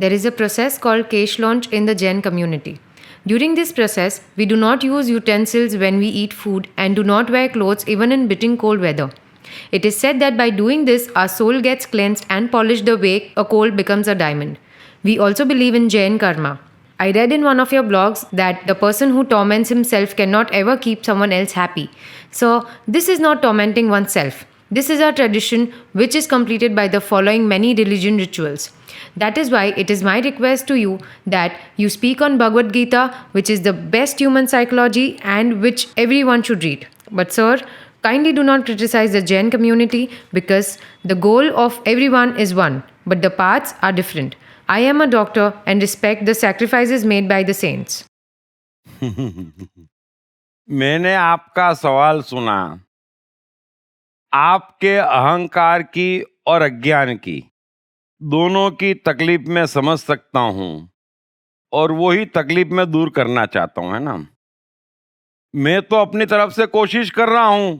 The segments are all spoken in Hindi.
There is a process called cache launch in the Jain community. During this process, we do not use utensils when we eat food and do not wear clothes even in biting cold weather. It is said that by doing this, our soul gets cleansed and polished the way a coal becomes a diamond. We also believe in Jain karma. I read in one of your blogs that the person who torments himself cannot ever keep someone else happy. So, this is not tormenting oneself. This is our tradition which is completed by the following many religion rituals. That is why it is my request to you that you speak on Bhagavad Gita, which is the best human psychology and which everyone should read. But sir, kindly do not criticize the Jain community because the goal of everyone is one, but the paths are different. I am a doctor and respect the sacrifices made by the saints. मैंने आपका सवाल सुना। आपके अहंकार की और अज्ञान की दोनों की तकलीफ मैं समझ सकता हूं और वही तकलीफ मैं दूर करना चाहता हूं, है ना। मैं तो अपनी तरफ से कोशिश कर रहा हूं,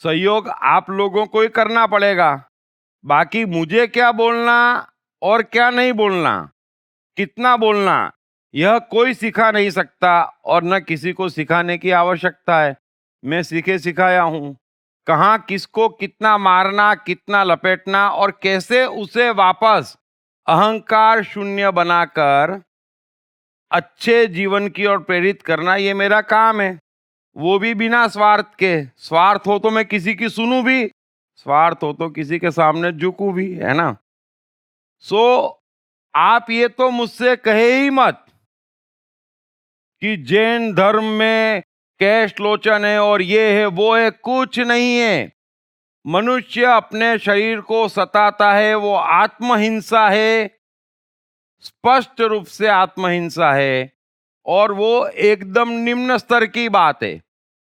सहयोग आप लोगों को ही करना पड़ेगा। बाकी मुझे क्या बोलना और क्या नहीं बोलना, कितना बोलना, यह कोई सिखा नहीं सकता और न किसी को सिखाने की आवश्यकता है। मैं सीखे सिखाया हूं कहाँ किसको कितना मारना, कितना लपेटना और कैसे उसे वापस अहंकार शून्य बनाकर अच्छे जीवन की ओर प्रेरित करना, ये मेरा काम है। वो भी बिना स्वार्थ के। स्वार्थ हो तो मैं किसी की सुनूं भी, स्वार्थ हो तो किसी के सामने झुकूं भी, है ना। सो आप ये तो मुझसे कहे ही मत कि जैन धर्म में कैश लोचन है और ये है वो है, कुछ नहीं है। मनुष्य अपने शरीर को सताता है, वो आत्महिंसा है, स्पष्ट रूप से आत्महिंसा है और वो एकदम निम्न स्तर की बात है।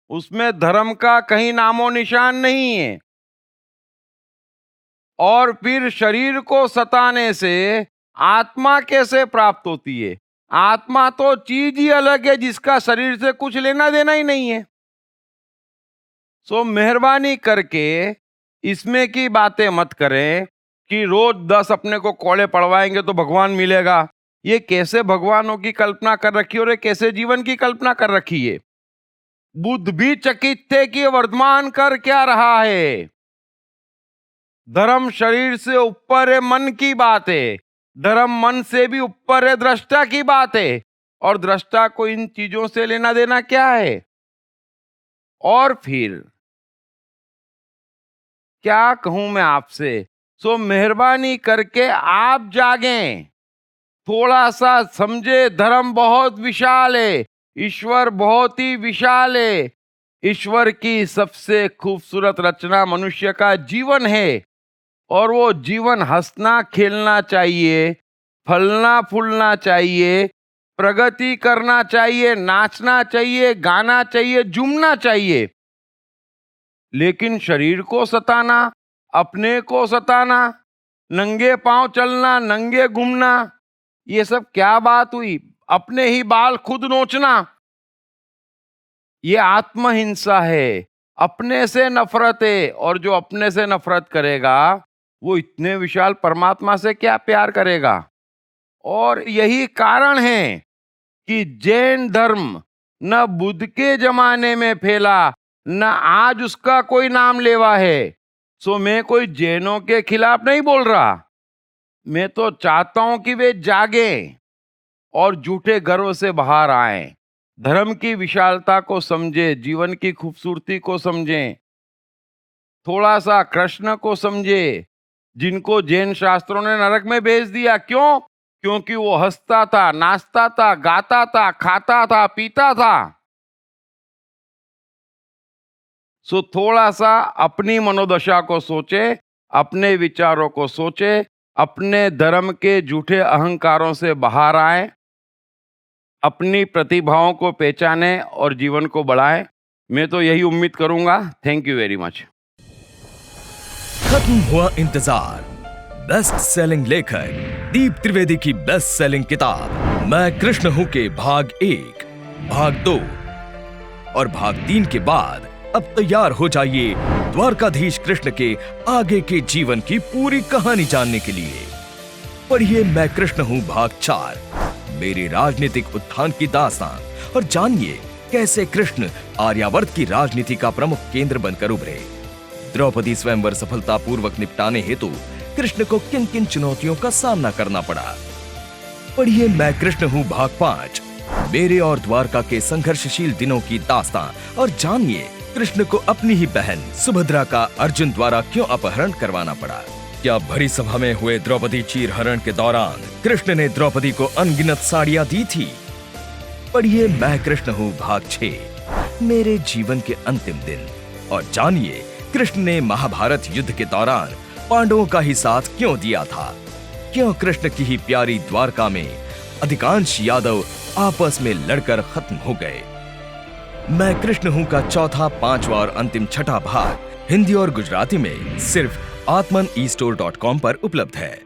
उसमें धर्म का कहीं नामो निशान नहीं है। और फिर शरीर को सताने से आत्मा कैसे प्राप्त होती है? आत्मा तो चीज ही अलग है जिसका शरीर से कुछ लेना देना ही नहीं है। सो मेहरबानी करके इसमें की बातें मत करें कि रोज 10 अपने को कोड़े पड़वाएंगे तो भगवान मिलेगा। ये कैसे भगवानों की कल्पना कर रखी है और ये कैसे जीवन की कल्पना कर रखी है। बुद्ध भी चकित थे कि वर्तमान कर क्या रहा है। धर्म शरीर से ऊपर है, मन की बात है। धर्म मन से भी ऊपर है, दृष्टा की बात है। और दृष्टा को इन चीजों से लेना देना क्या है? और फिर क्या कहूं मैं आपसे। सो मेहरबानी करके आप जागें, थोड़ा सा समझे। धर्म बहुत विशाल है, ईश्वर बहुत ही विशाल है। ईश्वर की सबसे खूबसूरत रचना मनुष्य का जीवन है और वो जीवन हंसना खेलना चाहिए, फलना फूलना चाहिए, प्रगति करना चाहिए, नाचना चाहिए, गाना चाहिए, झूमना चाहिए। लेकिन शरीर को सताना, अपने को सताना, नंगे पांव चलना, नंगे घूमना, ये सब क्या बात हुई? अपने ही बाल खुद नोचना, ये आत्महिंसा है, अपने से नफरत है। और जो अपने से नफरत करेगा वो इतने विशाल परमात्मा से क्या प्यार करेगा? और यही कारण है कि जैन धर्म न बुद्ध के जमाने में फैला, न आज उसका कोई नाम लेवा है। सो मैं कोई जैनों के खिलाफ नहीं बोल रहा। मैं तो चाहता हूं कि वे जागें और झूठे गर्व से बाहर आएं, धर्म की विशालता को समझे, जीवन की खूबसूरती को समझें, थोड़ा सा कृष्ण को समझे, जिनको जैन शास्त्रों ने नरक में भेज दिया। क्यों? क्योंकि वो हंसता था, नाचता था, गाता था, खाता था, पीता था। सो थोड़ा सा अपनी मनोदशा को सोचे, अपने विचारों को सोचे, अपने धर्म के झूठे अहंकारों से बाहर आए, अपनी प्रतिभाओं को पहचाने और जीवन को बढ़ाएं। मैं तो यही उम्मीद करूंगा। Thank you very much. खत्म हुआ इंतजार। बेस्ट सेलिंग लेखक दीप त्रिवेदी की बेस्ट सेलिंग किताब मैं कृष्ण हूं के भाग 1, भाग 2 और भाग 3 के बाद अब तैयार हो जाइए द्वारकाधीश कृष्ण के आगे के जीवन की पूरी कहानी जानने के लिए। पढ़िए मैं कृष्ण हूँ भाग 4, मेरे राजनीतिक उत्थान की दास्तान, और जानिए कैसे कृष्ण आर्यावर्त की राजनीति का प्रमुख केंद्र बनकर उभरे। द्रौपदी स्वयंवर सफलतापूर्वक निपटाने हेतु कृष्ण को किन किन चुनौतियों का सामना करना पड़ा। पढ़िए मैं कृष्ण हूँ भाग 5, मेरे और द्वारका के संघर्षशील दिनों की दास्तान, और जानिए कृष्ण को अपनी ही बहन सुभद्रा का अर्जुन द्वारा क्यों अपहरण करवाना पड़ा। क्या भरी सभा में हुए द्रौपदी चीरहरण के दौरान कृष्ण ने द्रौपदी को अनगिनत साड़ियां दी थी। पढ़िए मैं कृष्ण हूँ भाग 6, मेरे जीवन के अंतिम दिन, और जानिए कृष्ण ने महाभारत युद्ध के दौरान पांडवों का ही साथ क्यों दिया था। क्यों कृष्ण की ही प्यारी द्वारका में अधिकांश यादव आपस में लड़कर खत्म हो गए। मैं कृष्ण हूं का चौथा, 5वां और अंतिम 6ठा भाग हिंदी और गुजराती में सिर्फ atmanestore.com पर उपलब्ध है।